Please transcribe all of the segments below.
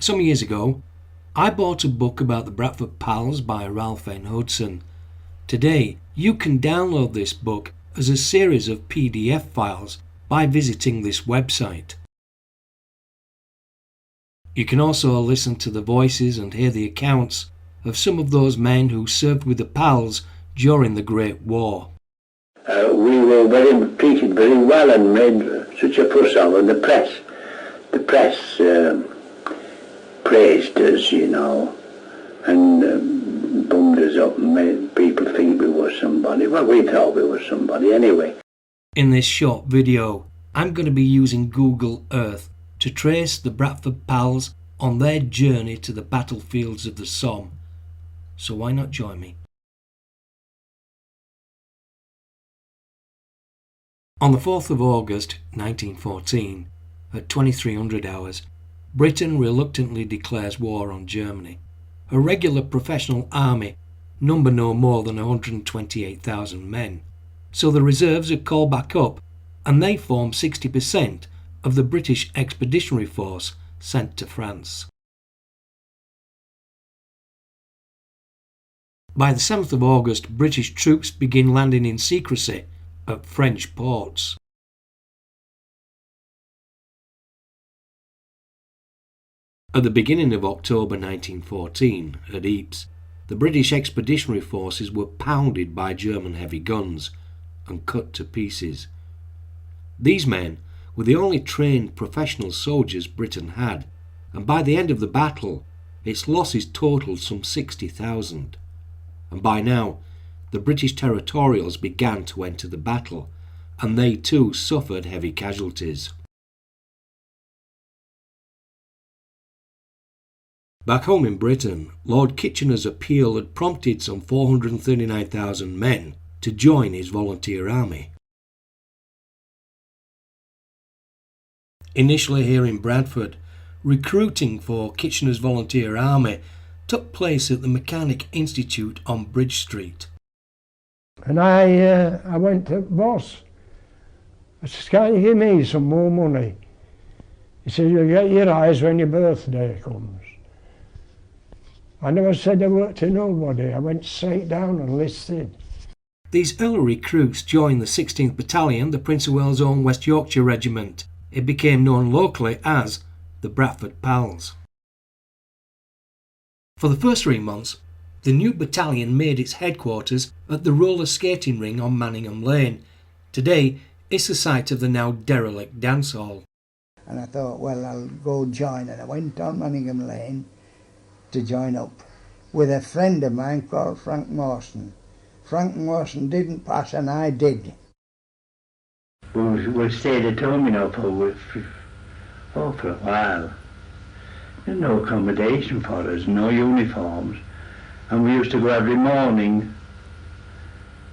Some years ago, I bought a book about the Bradford Pals by Ralph N. Hudson. Today, you can download this book as a series of PDF files by visiting this website. You can also listen to the voices and hear the accounts of some of those men who served with the Pals during the Great War. We were treated very well and made such a fuss of, and the press praised us, you know, and bummed us up and made people think we were somebody. Well, we thought we were somebody anyway. In this short video, I'm going to be using Google Earth to trace the Bradford Pals on their journey to the battlefields of the Somme. So why not join me? On the 4th of August 1914, at 2300 hours, Britain reluctantly declares war on Germany. A regular professional army number no more than 128,000 men, so the reserves are called back up and they form 60% of the British expeditionary force sent to France. By the 7th of August, British troops begin landing in secrecy at French ports. At the beginning of October 1914, at Ypres, the British expeditionary forces were pounded by German heavy guns and cut to pieces. These men were the only trained professional soldiers Britain had, and by the end of the battle, its losses totalled some 60,000. And by now, the British territorials began to enter the battle, and they too suffered heavy casualties. Back home in Britain, Lord Kitchener's appeal had prompted some 439,000 men to join his volunteer army. Initially here in Bradford, recruiting for Kitchener's volunteer army took place at the Mechanic Institute on Bridge Street. And I went to boss. I said, "Can you give me some more money?" He said, "You'll get your eyes when your birthday comes." I never said a word to nobody. I went straight down and enlisted. These early recruits joined the 16th Battalion, the Prince of Wales' own West Yorkshire Regiment. It became known locally as the Bradford Pals. For the first 3 months, the new battalion made its headquarters at the roller skating ring on Manningham Lane. Today, it's the site of the now derelict dance hall. And I thought, well, I'll go join, and I went on Manningham Lane to join up with a friend of mine called Frank Mawson. Frank Mawson didn't pass and I did. We stayed at home, you know, for a while. There's no accommodation for us, no uniforms. And we used to go every morning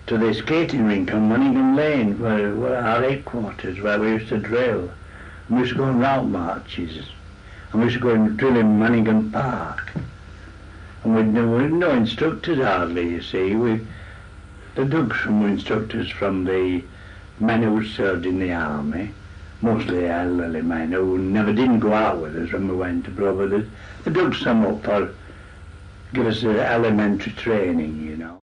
to the skating rink on Manningham Lane, where our headquarters, where we used to drill. And we used to go on route marches. And we used to go and drill in Manningham Park. And we'd no instructors hardly, you see. The Dugson were instructors from the men who served in the army, mostly elderly men who never didn't go out with us when we went abroad. But they dug some up for give us elementary training, you know.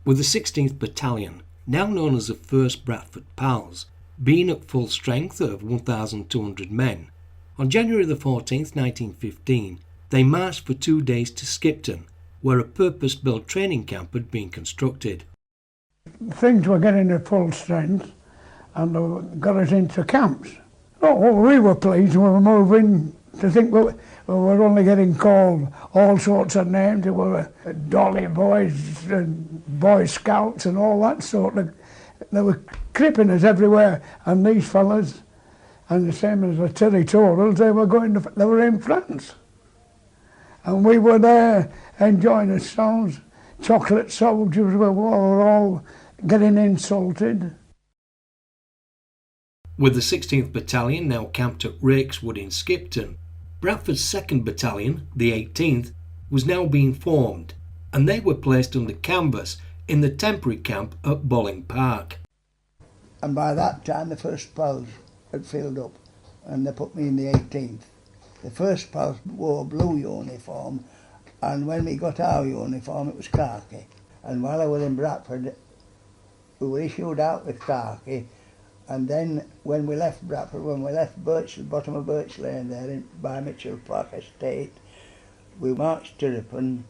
With the 16th Battalion, now known as the 1st Bradford Pals, being at full strength of 1,200 men, on January the 14th, 1915, they marched for 2 days to Skipton, where a purpose-built training camp had been constructed. Things were getting to full strength and they got us into camps. Oh, well, we were pleased. We were moving to think we were only getting called all sorts of names. There were Dolly Boys and Boy Scouts and all that sort of. They were cripping us everywhere, and these fellas, and the same as the territorials, they were in France. And we were there enjoying ourselves. Chocolate soldiers were all getting insulted. With the 16th Battalion now camped at Rakeswood in Skipton, Bradford's 2nd Battalion, the 18th, was now being formed, and they were placed under canvas in the temporary camp at Bolling Park. And by that time the first Pals had filled up, and they put me in the 18th. The first pals wore blue uniform, and when we got our uniform it was khaki. And while I was in Bradford, we were issued out with khaki, and then when we left Bradford, when we left the bottom of Birch Lane there by Mitchell Park Estate, we marched to Ripon.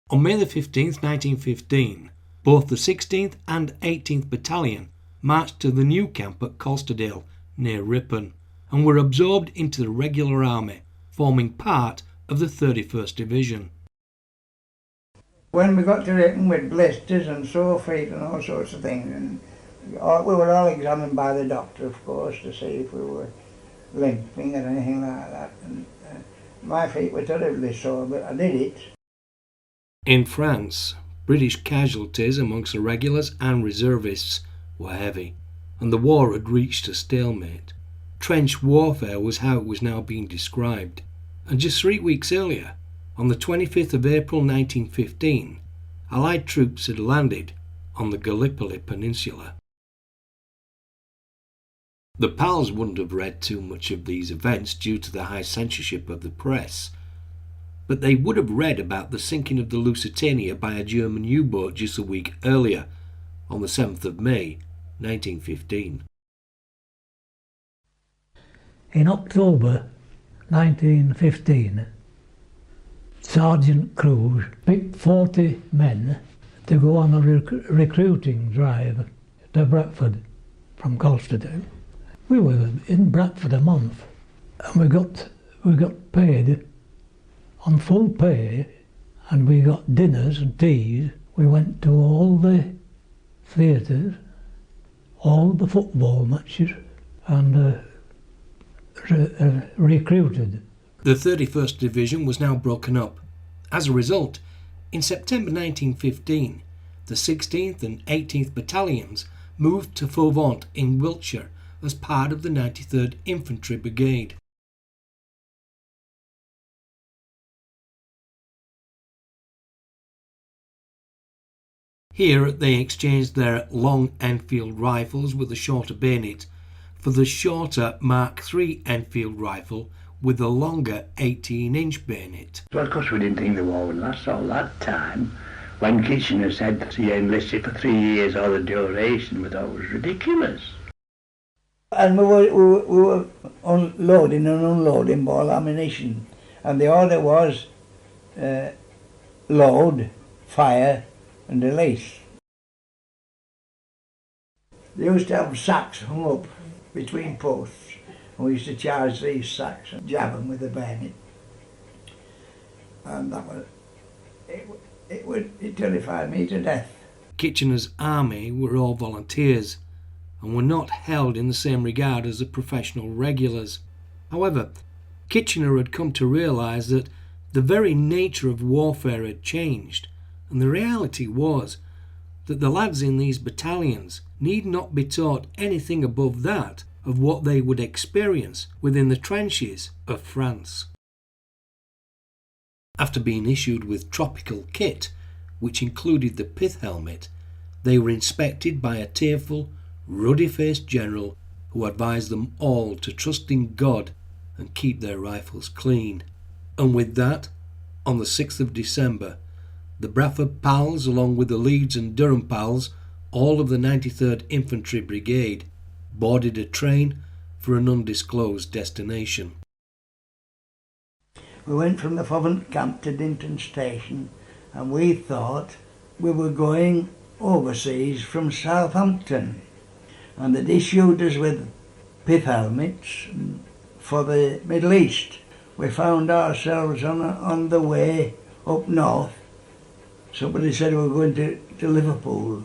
On May the 15th, 1915, both the 16th and 18th Battalion marched to the new camp at Colsterdale, near Ripon, and were absorbed into the regular army, forming part of the 31st Division. When we got to Ripon with blisters and sore feet and all sorts of things, and we were all examined by the doctor, of course, to see if we were limping or anything like that. And my feet were terribly sore, but I did it. In France, British casualties amongst the regulars and reservists were heavy, and the war had reached a stalemate. Trench warfare was how it was now being described, and just 3 weeks earlier, on the 25th of April 1915, Allied troops had landed on the Gallipoli Peninsula. The pals wouldn't have read too much of these events due to the high censorship of the press, but they would have read about the sinking of the Lusitania by a German U-boat just a week earlier, on the 7th of May 1915. In October 1915, Sergeant Cruz picked 40 men to go on a recruiting drive to Bradford from Colsterdale. We were in Bradford a month, and we got paid on full pay, and we got dinners and teas. We went to all the theatres, all the football matches, and recruited. The 31st Division was now broken up. As a result, in September 1915, the 16th and 18th Battalions moved to Fauvant in Wiltshire as part of the 93rd Infantry Brigade. Here they exchanged their long Enfield rifles with a shorter bayonet for the shorter Mark III Enfield rifle with the longer 18-inch bayonet. Well, of course we didn't think the war would last all that time. When Kitchener said that he enlisted for 3 years or the duration, we thought it was ridiculous. And we were loading and unloading ball ammunition, and the order was load, fire and release. They used to have sacks hung up between posts, and we used to charge these sacks and jab them with the bayonet. And that was, it terrified me to death. Kitchener's army were all volunteers and were not held in the same regard as the professional regulars. However, Kitchener had come to realise that the very nature of warfare had changed, and the reality was that the lads in these battalions need not be taught anything above that of what they would experience within the trenches of France. After being issued with tropical kit, which included the pith helmet, they were inspected by a tearful, ruddy-faced general who advised them all to trust in God and keep their rifles clean. And with that, on the 6th of December, the Bradford Pals, along with the Leeds and Durham Pals, all of the 93rd Infantry Brigade, boarded a train for an undisclosed destination. We went from the Fauvant camp to Dinton station, and we thought we were going overseas from Southampton, and they'd issued us with pith helmets for the Middle East. We found ourselves on the way up north. Somebody said we were going to Liverpool.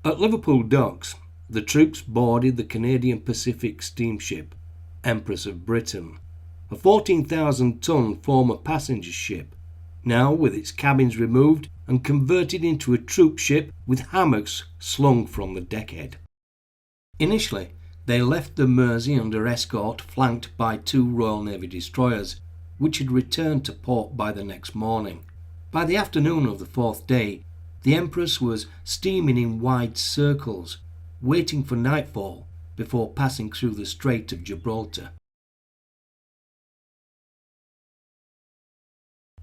At Liverpool docks, the troops boarded the Canadian Pacific steamship Empress of Britain, a 14,000-ton former passenger ship, now with its cabins removed and converted into a troop ship with hammocks slung from the deckhead. Initially, they left the Mersey under escort, flanked by 2 Royal Navy destroyers, which had returned to port by the next morning. By the afternoon of the 4th day, the Empress was steaming in wide circles, waiting for nightfall before passing through the Strait of Gibraltar.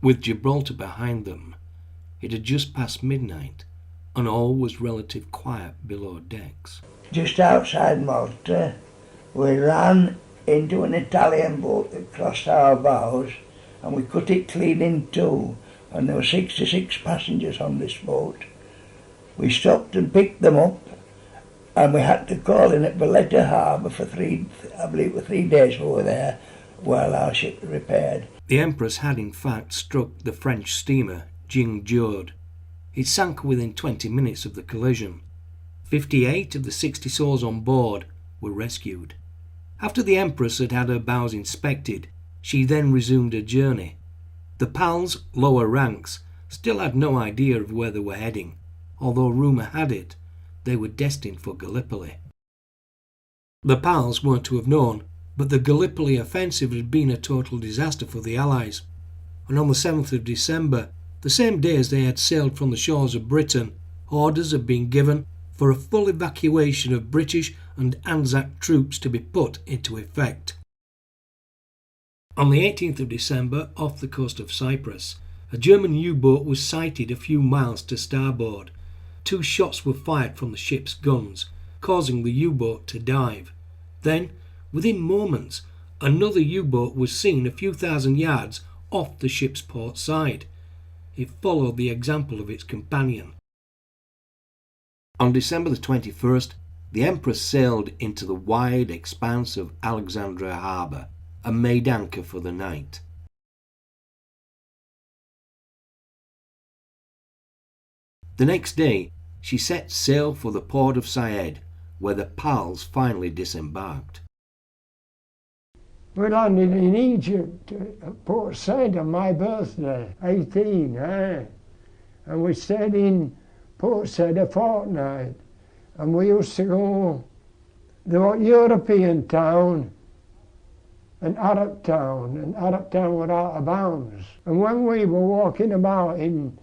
With Gibraltar behind them, it had just passed midnight, and all was relative quiet below decks. Just outside Malta, we ran into an Italian boat that crossed our bows, and we cut it clean in two, and there were 66 passengers on this boat. We stopped and picked them up, and we had to call in at Valletta Harbour for 3 days we were there while our ship was repaired. The Empress had in fact struck the French steamer Jing-Jord. It sank within 20 minutes of the collision. 58 of the 60 souls on board were rescued. After the Empress had had her bows inspected, she then resumed her journey. The Pals' lower ranks still had no idea of where they were heading, although rumour had it they were destined for Gallipoli. The Pals weren't to have known, but the Gallipoli offensive had been a total disaster for the Allies, and on the 7th of December, the same day as they had sailed from the shores of Britain, orders had been given for a full evacuation of British and Anzac troops to be put into effect. On the 18th of December, off the coast of Cyprus, a German U-boat was sighted a few miles to starboard. 2 shots were fired from the ship's guns, causing the U-boat to dive. Then, within moments, another U-boat was seen a few thousand yards off the ship's port side. It followed the example of its companion. On December the 21st, the Empress sailed into the wide expanse of Alexandria Harbour and made anchor for the night. The next day, she set sail for the port of Said, where the Pals finally disembarked. We landed in Egypt at Port Said on my birthday, 18, and we stayed in Port Said a fortnight, and we used to go, there was European town and Arab town were out of bounds. And when we were walking about in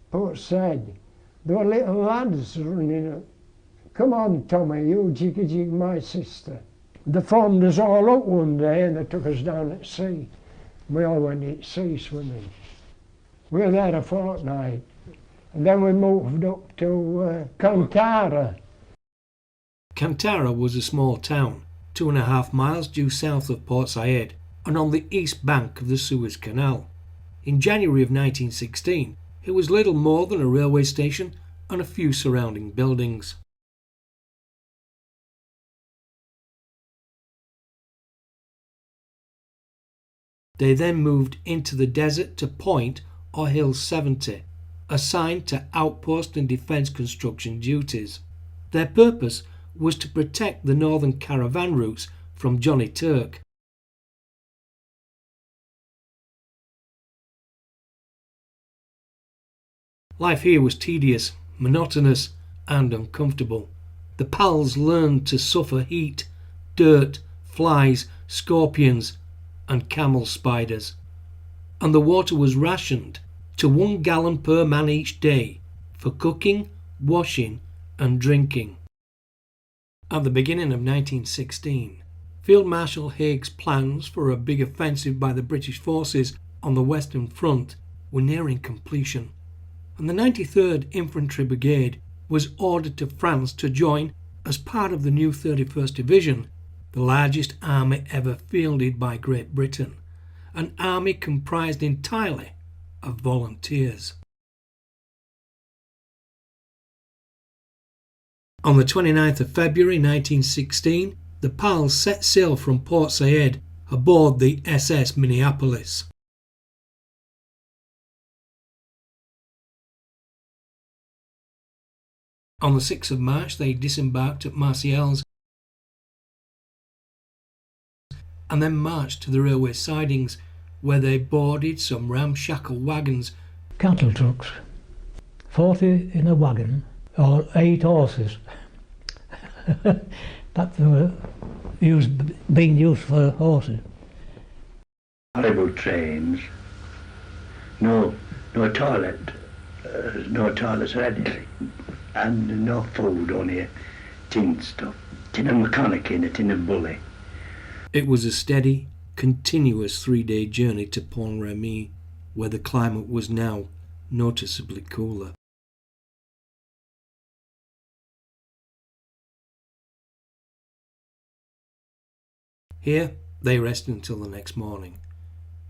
Port Said, there were little lads running, come on Tommy, you jiggy jig my sister. They formed us all up one day and they took us down at sea. We all went at sea swimming. We were there a fortnight, and then we moved up to Kantara. Kantara was a small town, 2.5 miles due south of Port Said and on the east bank of the Suez Canal. In January of 1916, it was little more than a railway station and a few surrounding buildings. They then moved into the desert to Point or Hill 70, assigned to outpost and defence construction duties. Their purpose was to protect the northern caravan routes from Johnny Turk. Life here was tedious, monotonous and uncomfortable. The Pals learned to suffer heat, dirt, flies, scorpions and camel spiders, and the water was rationed to 1 gallon per man each day for cooking, washing and drinking. At the beginning of 1916, Field Marshal Haig's plans for a big offensive by the British forces on the Western Front were nearing completion, and the 93rd Infantry Brigade was ordered to France to join as part of the new 31st Division, the largest army ever fielded by Great Britain, an army comprised entirely of volunteers. On the 29th of February 1916, the Pals set sail from Port Said aboard the SS Minneapolis. On the 6th of March they disembarked at Marseilles and then marched to the railway sidings, where they boarded some ramshackle wagons. Cattle trucks, 40 in a wagon, or 8 horses. That were being used for horses. Horrible trains, no toilet, no toilets or anything, and no food, only tin stuff, tin of mechanic in a tin of bully. It was a steady, continuous 3-day journey to Pont-Remy, where the climate was now noticeably cooler. Here they rested until the next morning.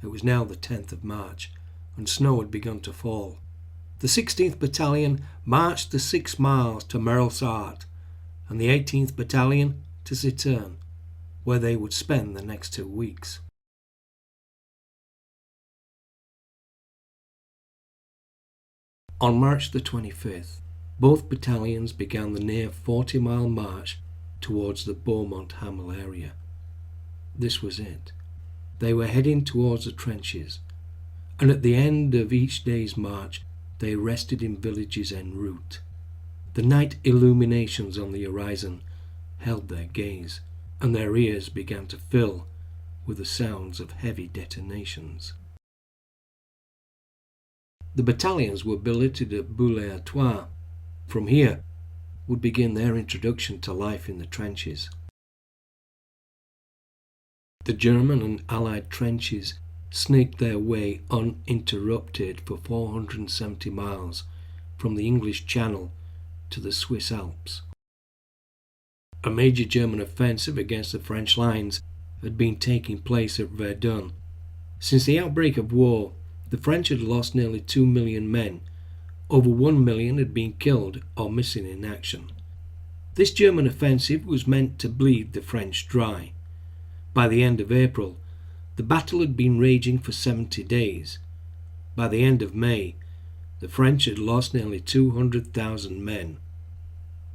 It was now the 10th of March, and snow had begun to fall. The 16th Battalion marched the 6 miles to Merelsart, and the 18th Battalion to Zittern, where they would spend the next 2 weeks. On March the 25th, both battalions began the near 40-mile march towards the Beaumont-Hamel area. This was it. They were heading towards the trenches, and at the end of each day's march they rested in villages en route. The night illuminations on the horizon held their gaze, and their ears began to fill with the sounds of heavy detonations. The battalions were billeted at Boulay-à-Trois. From here would begin their introduction to life in the trenches. The German and Allied trenches snaked their way uninterrupted for 470 miles from the English Channel to the Swiss Alps. A major German offensive against the French lines had been taking place at Verdun. Since the outbreak of war, the French had lost nearly 2 million men. Over 1 million had been killed or missing in action. This German offensive was meant to bleed the French dry. By the end of April, the battle had been raging for 70 days. By the end of May, the French had lost nearly 200,000 men.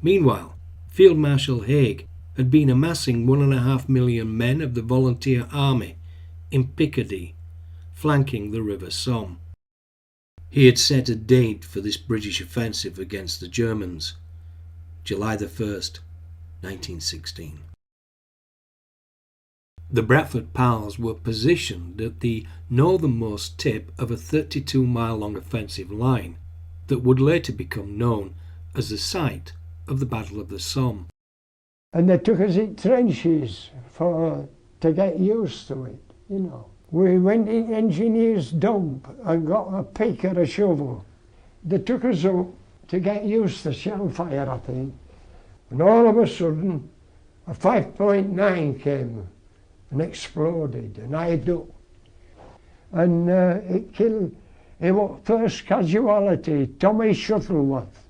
Meanwhile, Field Marshal Haig had been amassing 1.5 million men of the volunteer army in Picardy, flanking the River Somme. He had set a date for this British offensive against the Germans, July the 1st, 1916. The Bradford Pals were positioned at the northernmost tip of a 32-mile-long offensive line that would later become known as the site of the Battle of the Somme. And they took us in trenches to get used to it, you know. We went in engineer's dump and got a pick and a shovel. They took us up to get used to shell fire, I think. And all of a sudden, a 5.9 came and exploded, and I ducked. And it killed, it was first casualty, Tommy Shuttleworth.